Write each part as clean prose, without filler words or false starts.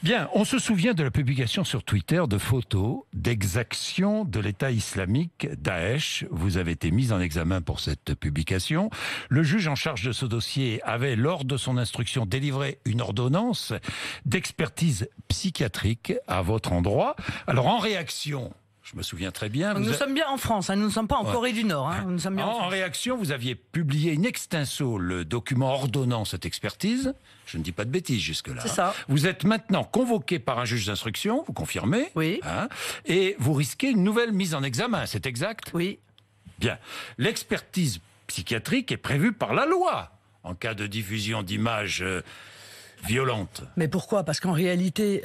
Bien, on se souvient de la publication sur Twitter de photos d'exactions de l'État islamique Daesh. Vous avez été mis en examen pour cette publication. Le juge en charge de ce dossier avait, lors de son instruction, délivré une ordonnance d'expertise psychiatrique à votre endroit. Alors, en réaction... Je me souviens très bien. Nous sommes bien en France, nous ne sommes pas en Corée du Nord. Nous sommes bien en réaction, vous aviez publié in extenso le document ordonnant cette expertise. Je ne dis pas de bêtises jusque-là. C'est ça. Vous êtes maintenant convoqué par un juge d'instruction, vous confirmez? Oui. Et vous risquez une nouvelle mise en examen, c'est exact? Oui. Bien. L'expertise psychiatrique est prévue par la loi en cas de diffusion d'images violentes. Mais pourquoi? Parce qu'en réalité...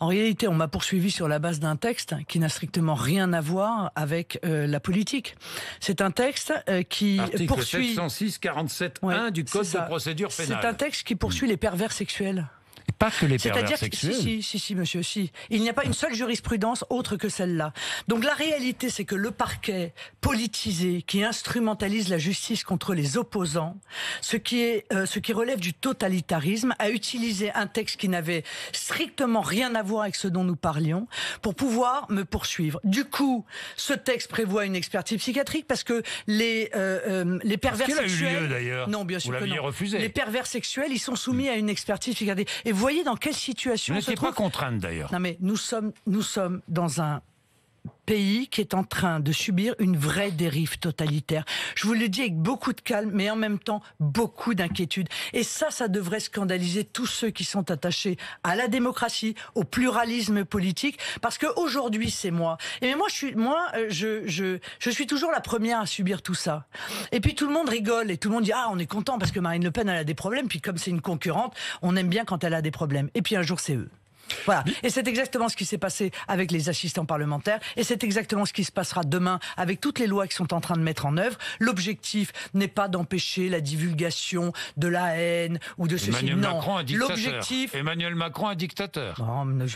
on m'a poursuivi sur la base d'un texte qui n'a strictement rien à voir avec la politique. C'est un texte qui poursuit... Article 706-47-1 du Code de procédure pénale. C'est un texte qui poursuit les pervers sexuels. Et pas que les pervers sexuels. Si, monsieur, si. Il n'y a pas une seule jurisprudence autre que celle-là. Donc la réalité, c'est que le parquet politisé qui instrumentalise la justice contre les opposants, ce qui relève du totalitarisme, a utilisé un texte qui n'avait strictement rien à voir avec ce dont nous parlions pour pouvoir me poursuivre. Du coup, ce texte prévoit une expertise psychiatrique parce que les pervers sexuels... Est-ce qu'elle a eu lieu d'ailleurs? Non, bien sûr que non. Refusé. Les pervers sexuels, ils sont soumis à une expertise psychiatrique. Et vous voyez dans quelle situation on se trouve. Vous n'étiez pas contrainte d'ailleurs. Non mais nous sommes dans un pays qui est en train de subir une vraie dérive totalitaire. Je vous le dis avec beaucoup de calme, mais en même temps beaucoup d'inquiétude. Et ça devrait scandaliser tous ceux qui sont attachés à la démocratie, au pluralisme politique, parce qu'aujourd'hui c'est moi. Et je suis toujours la première à subir tout ça. Et puis tout le monde rigole et tout le monde dit ah on est content parce que Marine Le Pen elle a des problèmes. Puis comme c'est une concurrente, on aime bien quand elle a des problèmes. Et puis un jour c'est eux. Voilà. Et c'est exactement ce qui s'est passé avec les assistants parlementaires et c'est exactement ce qui se passera demain avec toutes les lois qui sont en train de mettre en œuvre. L'objectif n'est pas d'empêcher la divulgation de la haine ou de ceci. L'objectif... Emmanuel Macron, un dictateur. Non,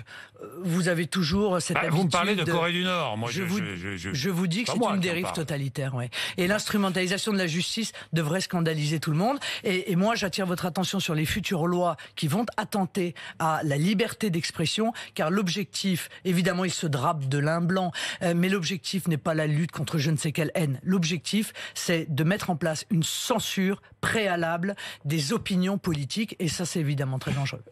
vous avez toujours cette habitude... Vous me parlez de Corée du Nord. Moi, je vous dis que c'est une dérive totalitaire. Ouais. Et l'instrumentalisation de la justice devrait scandaliser tout le monde. Et moi, j'attire votre attention sur les futures lois qui vont attenter à la liberté d'expression, car l'objectif, évidemment, il se drape de lin blanc, mais l'objectif n'est pas la lutte contre je ne sais quelle haine. L'objectif, c'est de mettre en place une censure préalable des opinions politiques, et ça, c'est évidemment très dangereux.